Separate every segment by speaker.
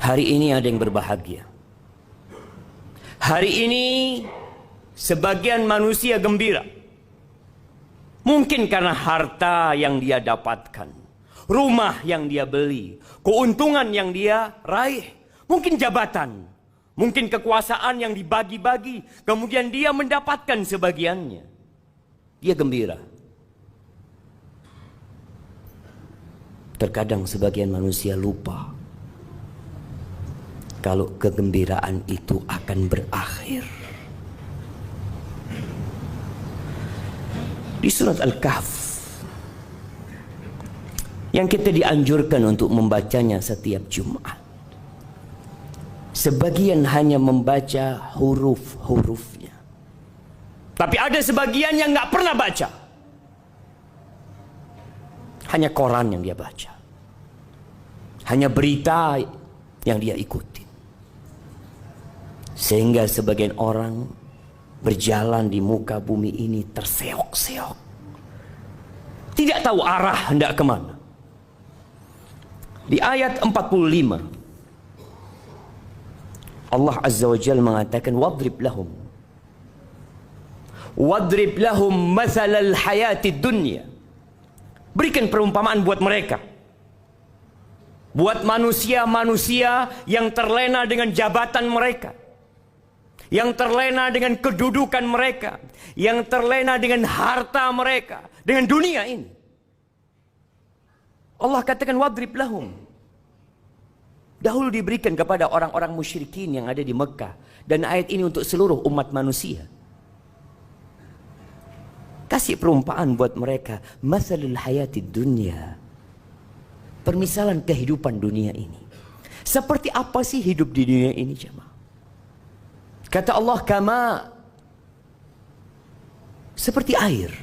Speaker 1: Hari ini ada yang berbahagia. Hari ini sebagian manusia gembira. Mungkin karena harta yang dia dapatkan, rumah yang dia beli, keuntungan yang dia raih, mungkin jabatan, mungkin kekuasaan yang dibagi-bagi, kemudian dia mendapatkan sebagiannya. Dia gembira. Terkadang sebagian manusia lupa kalau kegembiraan itu akan berakhir. Di surat Al-Kahf yang kita dianjurkan untuk membacanya setiap Jumat, sebagian hanya membaca huruf-hurufnya, tapi ada sebagian yang nggak pernah baca. Hanya koran yang dia baca, hanya berita yang dia ikuti, sehingga sebagian orang berjalan di muka bumi ini terseok-seok, tidak tahu arah hendak kemana. Di ayat 45 Allah Azza wa Jalla mengatakan, wadrib lahum mathalal hayatid dunya. Berikan perumpamaan buat mereka, buat manusia-manusia yang terlena dengan jabatan mereka, yang terlena dengan kedudukan mereka, yang terlena dengan harta mereka, dengan dunia ini. Allah katakan wadrib lahum. Dahulu diberikan kepada orang-orang musyrikin yang ada di Mekah, dan ayat ini untuk seluruh umat manusia. Kasih perumpamaan buat mereka, masalul hayatid dunya. Permisalan kehidupan dunia ini. Seperti apa sih hidup di dunia ini, jemaah? Kata Allah, kama, seperti air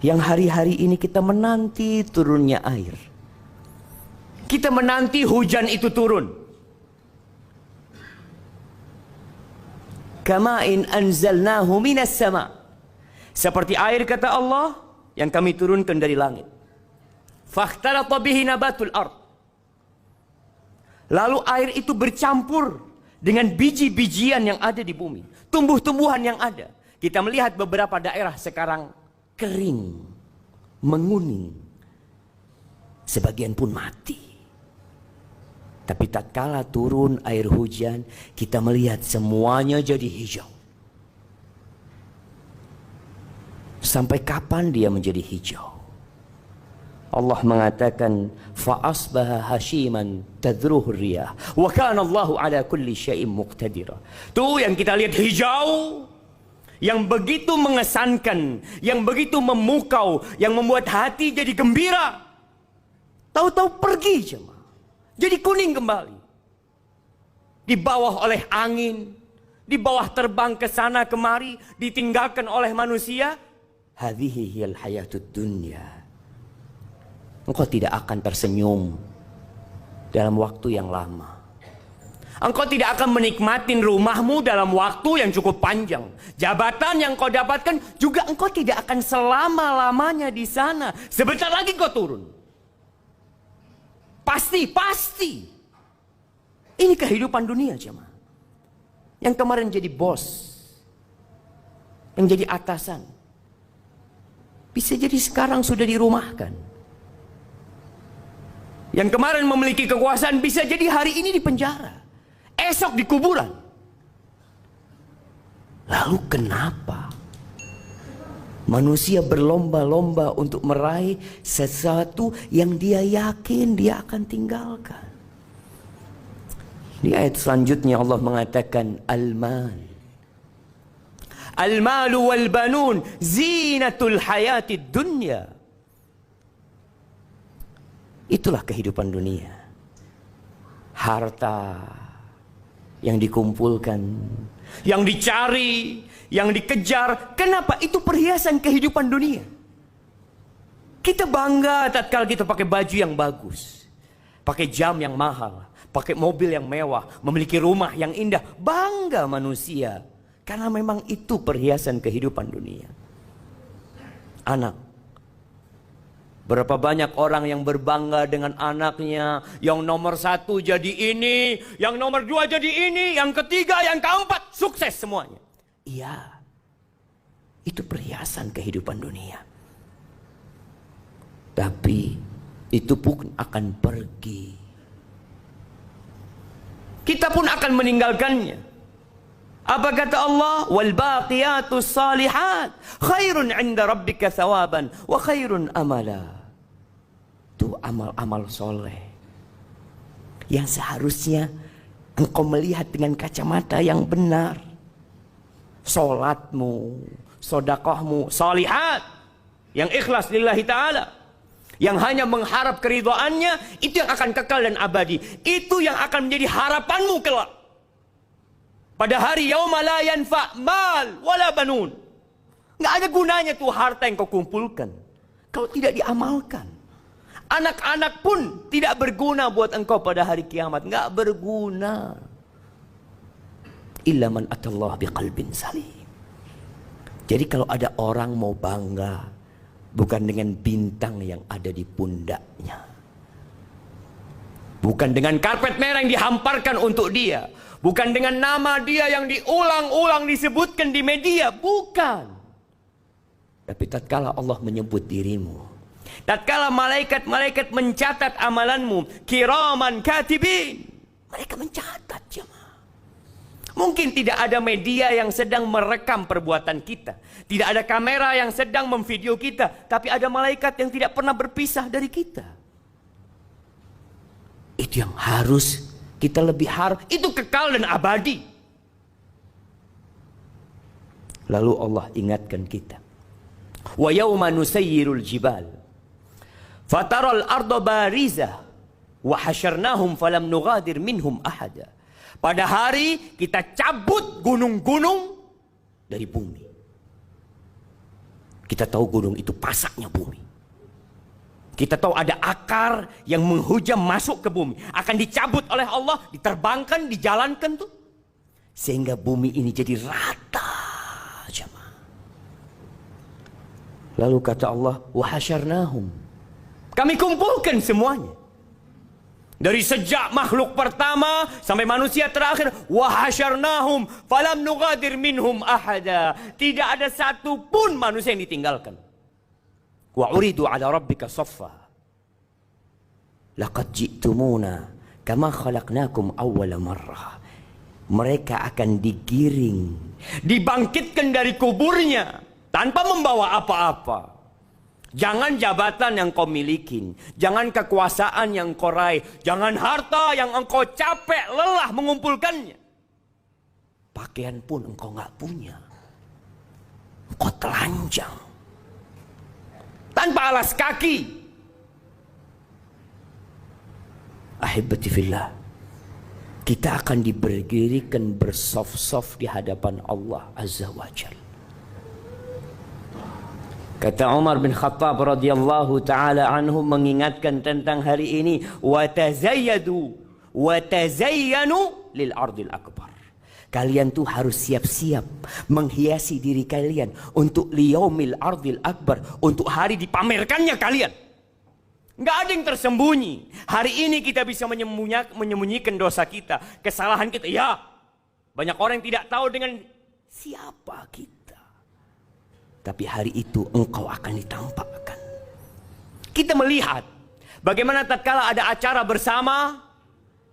Speaker 1: yang hari-hari ini kita menanti turunnya air. Kita menanti hujan itu turun. Kama in anzalnahu minas sama. Seperti air, kata Allah, yang kami turunkan dari langit. Fakhtalata bihi nabatul ard. Lalu air itu bercampur dengan biji-bijian yang ada di bumi, tumbuh-tumbuhan yang ada. Kita melihat beberapa daerah sekarang kering, menguning, sebagian pun mati. Tapi tatkala turun air hujan, kita melihat semuanya jadi hijau. Sampai kapan dia menjadi hijau? Allah mengatakan, fa asbaha hashiman tadruhu riyah wa kana Allahu ala kulli syai'in muqtadira. Tuh yang kita lihat hijau, yang begitu mengesankan, yang begitu memukau, yang membuat hati jadi gembira. Tahu-tahu pergi jemaah, jadi kuning kembali. Di bawah oleh angin, di bawah terbang ke sana kemari, ditinggalkan oleh manusia. Hadhihi hiyal hayatud dunya. Engkau tidak akan tersenyum dalam waktu yang lama. Engkau tidak akan menikmatin rumahmu dalam waktu yang cukup panjang. Jabatan yang kau dapatkan juga engkau tidak akan selama-lamanya di sana. Sebentar lagi kau turun. Pasti. Ini kehidupan dunia, jemaah. Yang kemarin jadi bos, yang jadi atasan, bisa jadi sekarang sudah dirumahkan. Yang kemarin memiliki kekuasaan bisa jadi hari ini di penjara, esok di kuburan. Lalu kenapa manusia berlomba-lomba untuk meraih sesuatu yang dia yakin dia akan tinggalkan? Di ayat selanjutnya Allah mengatakan, Al-malu wal banun zinatul hayatid dunya. Itulah kehidupan dunia. Harta yang dikumpulkan, yang dicari, yang dikejar. Kenapa? Itu perhiasan kehidupan dunia. Kita bangga tatkala kita pakai baju yang bagus, pakai jam yang mahal, pakai mobil yang mewah, memiliki rumah yang indah. Bangga manusia. Karena memang itu perhiasan kehidupan dunia. Anak Berapa banyak orang yang berbangga dengan anaknya, yang nomor 1 jadi ini, yang nomor 2 jadi ini, yang ketiga, yang keempat, sukses semuanya. Iya, itu perhiasan kehidupan dunia. Tapi itu pun akan pergi. Kita pun akan meninggalkannya. Apa kata Allah? Wal baqiyatus salihat khairun 'inda rabbika thawaban wa khairun amala. Itu amal-amal soleh yang seharusnya engkau melihat dengan kacamata yang benar. Salatmu, sedekahmu, salihat yang ikhlas lillahi ta'ala, yang hanya mengharap keridhaannya, itu yang akan kekal dan abadi. Itu yang akan menjadi harapanmu kelak. Pada hari yauma la yanfa' mal wala banun. Nggak ada gunanya tuh harta yang kau kumpulkan kalau tidak diamalkan. Anak-anak pun tidak berguna buat engkau pada hari kiamat. Nggak berguna. Illa man atallah biqalbin salim. Jadi kalau ada orang mau bangga, bukan dengan bintang yang ada di pundaknya, bukan dengan karpet merah yang dihamparkan untuk dia, bukan dengan nama dia yang diulang-ulang disebutkan di media, bukan. Tapi tatkala Allah menyebut dirimu, tatkala malaikat-malaikat mencatat amalanmu, kiraman katibin, mereka mencatat, jemaah. Mungkin tidak ada media yang sedang merekam perbuatan kita, tidak ada kamera yang sedang memvideo kita, tapi ada malaikat yang tidak pernah berpisah dari kita. Itu yang harus kita lebih harap, itu kekal dan abadi. Lalu Allah ingatkan kita, wa yauma nusayyirul jibal fataral arda barizah wa hasyarnahum falam nughadir minhum ahada. Pada hari kita cabut gunung-gunung dari bumi. Kita tahu gunung itu pasaknya bumi. Kita tahu ada akar yang menghujam masuk ke bumi. Akan dicabut oleh Allah, diterbangkan, dijalankan tuh. Sehingga bumi ini jadi rata. Jemaah. Lalu kata Allah, wa hasyarnahum. Kami kumpulkan semuanya. Dari sejak makhluk pertama sampai manusia terakhir, wa hasyarnahum falam nughadir minhum ahada. Tidak ada satu pun manusia yang ditinggalkan. Wa uridu ala rabbika saffa laqad ji'tumuna kama khalaqnakum awwala marrah. Mereka akan digiring, dibangkitkan dari kuburnya tanpa membawa apa-apa. Jangan jabatan yang kau miliki, jangan kekuasaan yang kau raih, jangan harta yang engkau capek lelah mengumpulkannya. Pakaian pun engkau nggak punya, engkau telanjang, tanpa alas kaki. Ahibati fillah, kita akan diberdirikan bersaf-saf di hadapan Allah Azza wa Jalla. Kata Umar bin Khattab radhiyallahu taala anhu mengingatkan tentang hari ini, wa tazayyadu wa tazayyanu lil ardil akbar. Kalian tuh harus siap-siap menghiasi diri kalian untuk liyaumil ardil akbar, untuk hari dipamerkannya kalian. Nggak ada yang tersembunyi. Hari ini kita bisa menyembunyikan dosa kita, kesalahan kita. Ya, banyak orang yang tidak tahu dengan siapa kita. Tapi hari itu engkau akan ditampakkan. Kita melihat bagaimana tatkala ada acara bersama,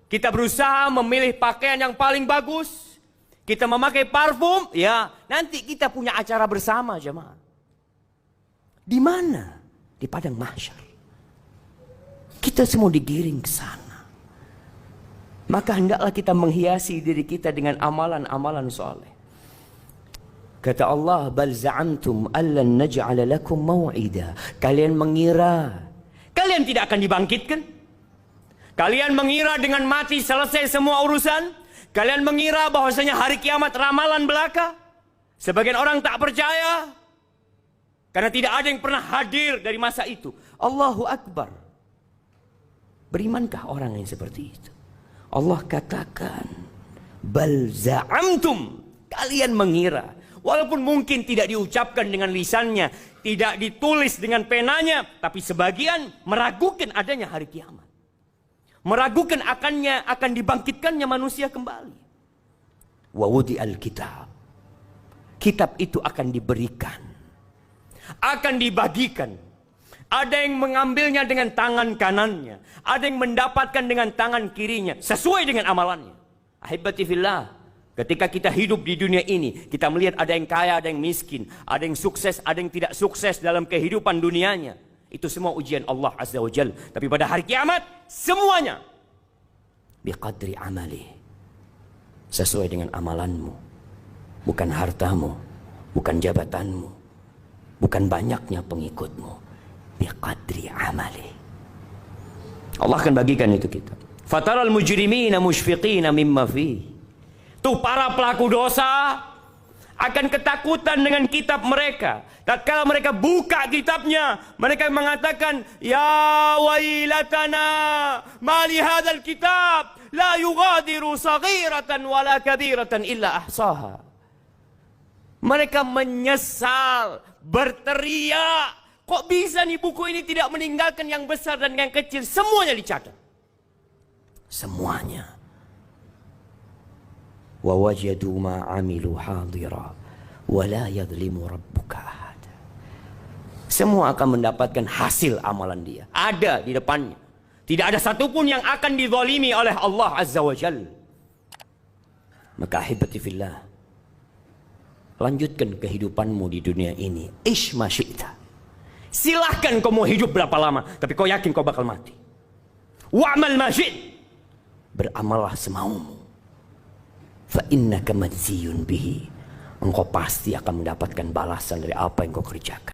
Speaker 1: kita berusaha memilih pakaian yang paling bagus, kita memakai parfum, ya nanti kita punya acara bersama, jemaah. Di mana? Di padang mahsyar. Kita semua digiring ke sana. Maka hendaklah kita menghiasi diri kita dengan amalan-amalan soleh. Kata Allah, bal za'amtum allan naj'ala lakum mau'ida. Kalian mengira kalian tidak akan dibangkitkan? Kalian mengira dengan mati selesai semua urusan? Kalian mengira bahwasanya hari kiamat ramalan belaka? Sebagian orang tak percaya karena tidak ada yang pernah hadir dari masa itu. Allahu Akbar. Berimankah orang yang seperti itu? Allah katakan, bal za'amtum, kalian mengira. Walaupun mungkin tidak diucapkan dengan lisannya, tidak ditulis dengan penanya, tapi sebagian meragukan adanya hari kiamat. Meragukan akan dibangkitkannya manusia kembali. Wa wudi'al kitab. Kitab itu akan diberikan, akan dibagikan. Ada yang mengambilnya dengan tangan kanannya, ada yang mendapatkan dengan tangan kirinya, sesuai dengan amalannya. Ahibati fillah, ketika kita hidup di dunia ini, kita melihat ada yang kaya, ada yang miskin, ada yang sukses, ada yang tidak sukses dalam kehidupan dunianya. Itu semua ujian Allah Azza wa Jalla. Tapi pada hari kiamat, semuanya biqadri amali, sesuai dengan amalanmu. Bukan hartamu, bukan jabatanmu, bukan banyaknya pengikutmu. Biqadri amali. Allah akan bagikan itu kita. Fataral mujrimina musyfiqina mimma fi. Tuh para pelaku dosa akan ketakutan dengan kitab mereka. Tatkala mereka buka kitabnya, mereka mengatakan, ya wailatana ma li hadzal kitab la yughadiru saghiratan wala kabiratan illa ahsaha. Mereka menyesal, berteriak, kok bisa nih buku ini tidak meninggalkan yang besar dan yang kecil, semuanya dicatat. Semuanya. Wa wajadu ma amilu hadira wa la yadhlimu rabbuka ahad. Semua akan mendapatkan hasil amalan dia. Ada di depannya. Tidak ada satupun yang akan dizalimi oleh Allah Azza wa Jalla. Maka ahibati fillah, lanjutkan kehidupanmu di dunia ini. Ish ma syi'ta. Silahkan kau mau hidup berapa lama, tapi kau yakin kau bakal mati. Wa'mal ma syi'ta. Beramallah semaumu. Fa innaka majziyun bihi. Engkau pasti akan mendapatkan balasan dari apa yang kau kerjakan.